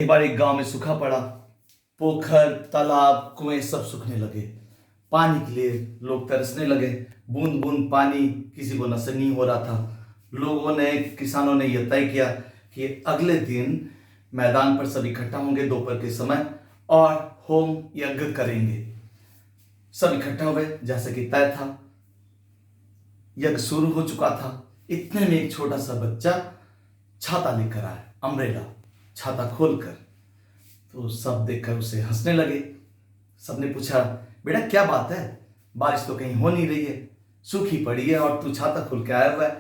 एक बार एक गांव में सूखा पड़ा। पोखर, तालाब, कुएं सब सूखने लगे। पानी के लिए लोग तरसने लगे। बूंद बूंद पानी किसी को नसीब नहीं हो रहा था। किसानों ने यह तय किया कि अगले दिन मैदान पर सब इकट्ठा होंगे दोपहर के समय और होम यज्ञ करेंगे। सब इकट्ठा हुए जैसे कि तय था। यज्ञ शुरू हो चुका था। इतने में एक छोटा सा बच्चा छाता लेकर आया, अम्ब्रेला, छाता खोलकर। तो सब देखकर उसे हंसने लगे। सबने पूछा, बेटा क्या बात है, बारिश तो कहीं हो नहीं रही है, सूखी पड़ी है और तू छाता खोल के आया हुआ है।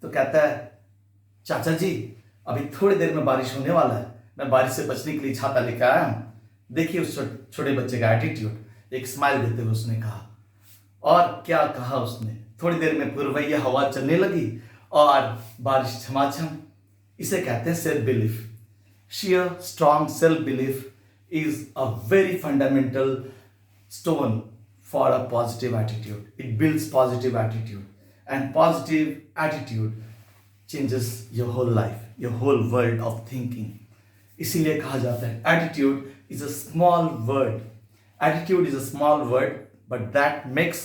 तो कहता है, चाचा जी अभी थोड़ी देर में बारिश होने वाला है, मैं बारिश से बचने के लिए छाता लेकर आया हूं। देखिए उस छोटे बच्चे का एटीट्यूड। एक स्माइल देते हुए उसने कहा। और क्या कहा उसने, थोड़ी देर में पुरवैया हवा चलने लगी और बारिश झमाझम। इसे कहते हैं self belief. Sheer strong self-belief is a very fundamental stone for a positive attitude. It builds positive attitude, and positive attitude changes your whole life, your whole world of thinking. इसीलिए कहा जाता है attitude is a small word. Attitude is a small word, but that makes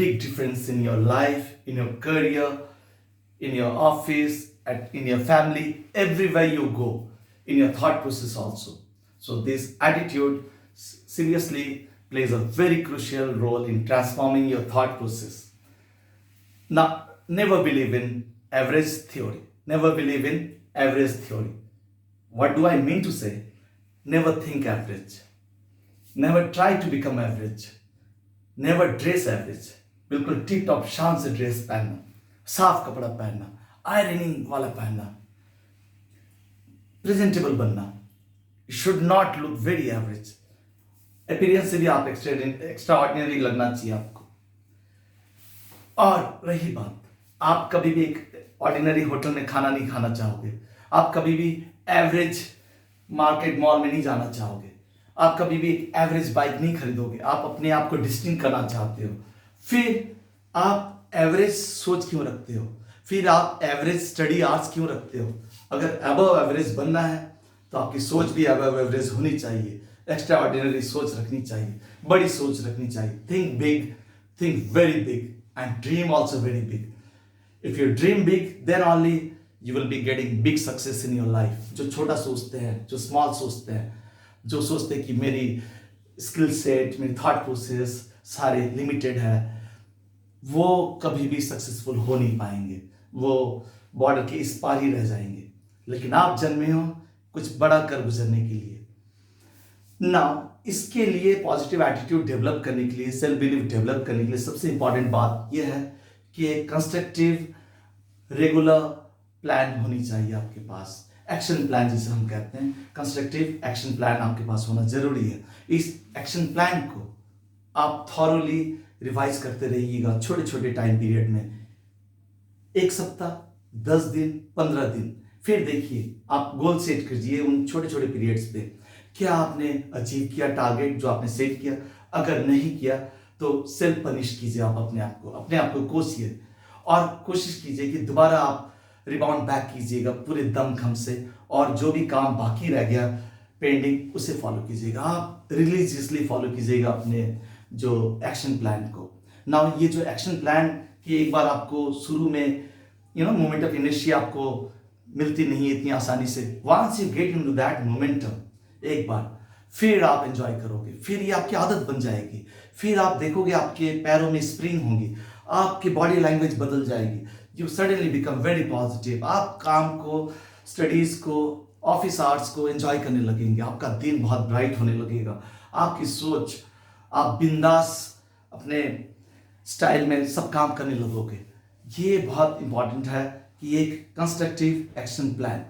big difference in your life, in your career, in your office, in your family, everywhere you go, in your thought process also. So this attitude seriously plays a very crucial role in transforming your thought process. Now, never believe in average theory. Never believe in average theory. What do I mean to say? Never think average. Never try to become average. Never dress average. बिल्कुल tip top शान से dress पहनना, साफ कपड़ा पहनना, ironing वाला पहनना, presentable बनना। Should not look very average. Appearance से भी आप एक्स्ट्रा ऑर्डिनरी लगना चाहिए आपको। और रही बात, आप कभी भी एक ऑर्डिनरी होटल में खाना नहीं खाना चाहोगे। आप कभी भी एवरेज मार्केट मॉल में नहीं जाना चाहोगे। आप कभी भी एक एवरेज बाइक नहीं खरीदोगे। आप अपने आप को डिस्टिंग करना चाहते हो। फिर आप एवरेज सोच क्यों रखते हो? फिर आप एवरेज स्टडी आवर्स क्यों रखते हो? अगर अबव एवरेज बनना है तो आपकी सोच भी अबव एवरेज होनी चाहिए। एक्स्ट्रा ऑर्डिनरी सोच रखनी चाहिए, बड़ी सोच रखनी चाहिए। Think big, think very big and dream also very big. If you dream big then only you will be getting big success in your life. जो छोटा सोचते हैं, जो स्मॉल सोचते हैं, जो सोचते हैं कि मेरी स्किल सेट, मेरी थॉट प्रोसेस सारे लिमिटेड है, वो कभी भी सक्सेसफुल हो नहीं पाएंगे। वो बॉर्डर के इस पार ही रह जाएंगे। लेकिन आप जन्मे हो कुछ बड़ा कर गुजरने के लिए। नाउ इसके लिए पॉजिटिव एटीट्यूड डेवलप करने के लिए, सेल्फ बिलीफ डेवलप करने के लिए सबसे इंपॉर्टेंट बात यह है कि एक कंस्ट्रक्टिव रेगुलर प्लान होनी चाहिए आपके पास। एक्शन प्लान जिसे हम कहते हैं, कंस्ट्रक्टिव एक्शन प्लान आपके पास होना जरूरी है। इस एक्शन प्लान को आप थॉरोली रिवाइज करते रहिएगा छोटे छोटे टाइम पीरियड में। 1 सप्ताह, 10 दिन, 15 दिन। फिर देखिए, आप गोल सेट कीजिए उन छोटे छोटे पीरियड्स पे। क्या आपने अचीव किया टारगेट जो आपने सेट किया? अगर नहीं किया तो सेल्फ पनिश कीजिए। आप अपने आप को कोसिए और कोशिश कीजिए कि दोबारा आप रिबाउंड बैक कीजिएगा पूरे दमखम से। और जो भी काम बाकी रह गया पेंडिंग, उसे फॉलो कीजिएगा। आप रिलीजियसली फॉलो कीजिएगा अपने जो एक्शन प्लान को। नाउ ये जो एक्शन प्लान की एक बार आपको शुरू में मोमेंट ऑफ इनर्शिया आपको मिलती नहीं है इतनी आसानी से। Once you get into that momentum एक बार, फिर आप एंजॉय करोगे। फिर ये आपकी आदत बन जाएगी। फिर आप देखोगे आपके पैरों में स्प्रिंग होगी, आपकी बॉडी लैंग्वेज बदल जाएगी। You suddenly become very positive. आप काम को, स्टडीज को, ऑफिस आवर्स को एंजॉय करने लगेंगे। आपका दिन बहुत ब्राइट होने लगेगा। आपकी सोच, आप बिंदास अपने स्टाइल में सब काम करने लगोगे। ये बहुत इंपॉर्टेंट है कि एक कंस्ट्रक्टिव एक्शन प्लान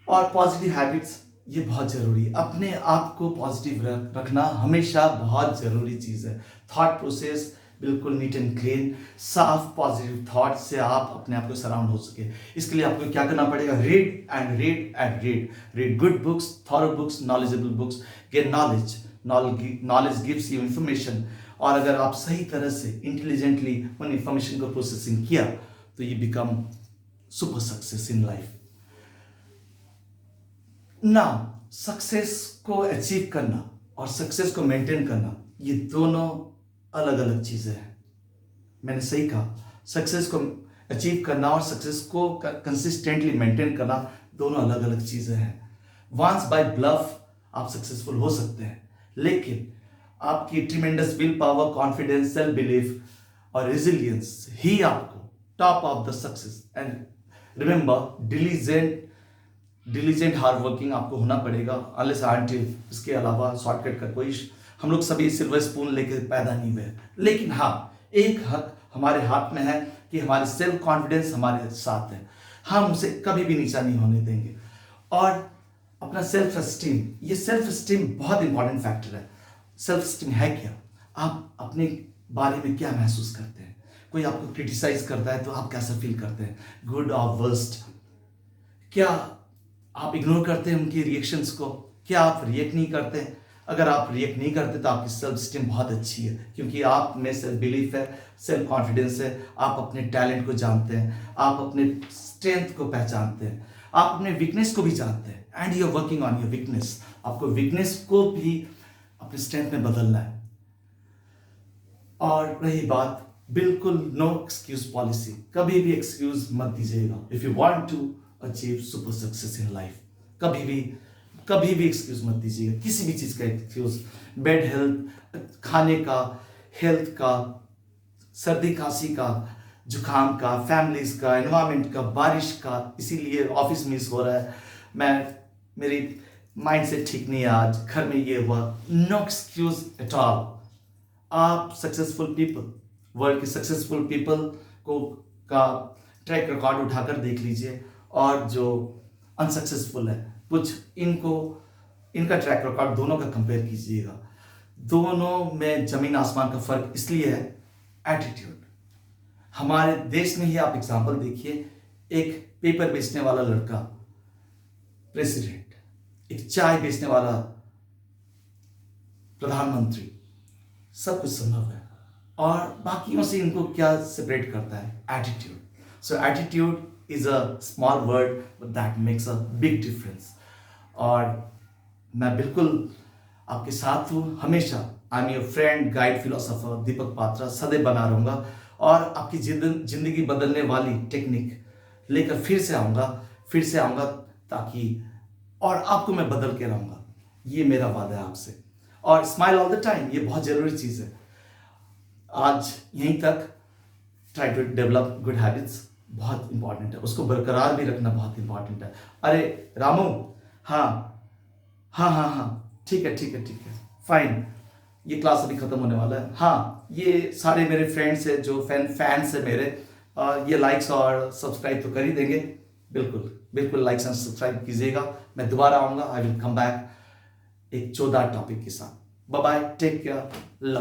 और पॉजिटिव हैबिट्स, ये बहुत जरूरी है। अपने आप को पॉजिटिव रखना हमेशा बहुत जरूरी चीज़ है। थॉट प्रोसेस बिल्कुल नीट एंड क्लीन, साफ पॉजिटिव थॉट से आप अपने आप को सराउंड हो सके। इसके लिए आपको क्या करना पड़ेगा? Read and read and read. Read good books, thorough books, knowledgeable books. Get knowledge. Knowledge gives you information. और अगर आप सही तरह से इंटेलिजेंटली उन इंफॉर्मेशन को प्रोसेसिंग किया तो ये become super success in life. Now success को अचीव करना और सक्सेस को मेंटेन करना, ये दोनों अलग अलग चीजें हैं। मैंने सही कहा, सक्सेस को अचीव करना और सक्सेस को कंसिस्टेंटली मेंटेन करना दोनों अलग अलग चीजें हैं। वंस बाय ब्लफ आप सक्सेसफुल हो सकते हैं, लेकिन आपकी tremendous will power, confidence, self belief और रेजिलियंस ही आपको top of the success. And remember, diligent hard working आपको होना पड़ेगा, अनलेस अनटिल इसके अलावा शॉर्टकट का कोई, हम लोग सभी सिल्वर स्पून लेके पैदा नहीं हुए। लेकिन हाँ, एक हक हमारे हाथ में है कि हमारे सेल्फ कॉन्फिडेंस हमारे साथ है, हम उसे कभी भी नीचा नहीं होने देंगे। और अपना सेल्फ एस्टीम, ये सेल्फ एस्टीम बहुत इंपॉर्टेंट फैक्टर है। सेल्फ एस्टीम है क्या? आप अपने बारे में क्या महसूस करते हैं? कोई आपको क्रिटिसाइज करता है तो आप कैसा फील करते हैं, गुड और वर्स्ट? क्या आप इग्नोर करते हैं उनकी रिएक्शंस को? क्या आप रिएक्ट नहीं करते? अगर आप रिएक्ट नहीं करते तो आपकी सेल्फ स्टीम बहुत अच्छी है, क्योंकि आप में सेल्फ बिलीफ है, सेल्फ कॉन्फिडेंस है, आप अपने टैलेंट को जानते हैं, आप अपने स्ट्रेंथ को पहचानते हैं, आप अपने वीकनेस को भी जानते हैं, and you are working on your weakness. आपको वीकनेस को भी अपने स्ट्रेंथ में बदलना है। और रही बात, बिल्कुल नो एक्सक्यूज पॉलिसी, कभी भी एक्सक्यूज मत दीजिएगा। If you want to achieve super success in life, कभी भी एक्सक्यूज मत दीजिएगा, किसी भी चीज का एक्सक्यूज। बेड हेल्थ, खाने का, हेल्थ का, सर्दी खांसी का, जुकाम का, फैमिलीज का, एनवायरमेंट का, बारिश का, इसीलिए ऑफिस मिस हो रहा है, मेरी माइंड से ठीक नहीं है, आज घर में ये हुआ। No excuse at all. आप सक्सेसफुल पीपल, वर्ल्ड के सक्सेसफुल पीपल को का ट्रैक रिकॉर्ड उठाकर देख लीजिए, और जो अनसक्सेसफुल है कुछ, इनका ट्रैक रिकॉर्ड दोनों का कंपेयर कीजिएगा। दोनों में जमीन आसमान का फर्क इसलिए है, एटीट्यूड। हमारे देश में ही आप एग्जांपल देखिए, एक पेपर बेचने वाला लड़का प्रेसिडेंट, एक चाय बेचने वाला प्रधानमंत्री, सब कुछ संभव है। और बाकियों से इनको क्या सेपरेट करता है? Attitude. So attitude is a small word but that makes a big difference. और मैं बिल्कुल आपके साथ हूँ हमेशा। I am your friend, guide, philosopher Deepak Patra, सदैव बना रहूंगा, और आपकी जिंदगी बदलने वाली टेक्निक लेकर फिर से आऊँगा ताकि, और आपको मैं बदल के रहूँगा, ये मेरा वादा है आपसे। और स्माइल ऑल द टाइम, ये बहुत ज़रूरी चीज़ है। आज यहीं तक। Try to develop good habits, बहुत इंपॉर्टेंट है, उसको बरकरार भी रखना बहुत इंपॉर्टेंट है। अरे रामू, हाँ, ठीक है, फाइन, ये क्लास अभी खत्म होने वाला है। हाँ, ये सारे मेरे फ्रेंड्स हैं जो फैंस हैं मेरे, ये लाइक्स और सब्सक्राइब तो कर ही देंगे। बिल्कुल लाइक्स एंड सब्सक्राइब कीजिएगा। मैं दोबारा आऊँगा, आई विल कम बैक एक 14 टॉपिक के साथ। Bye bye, take care, love.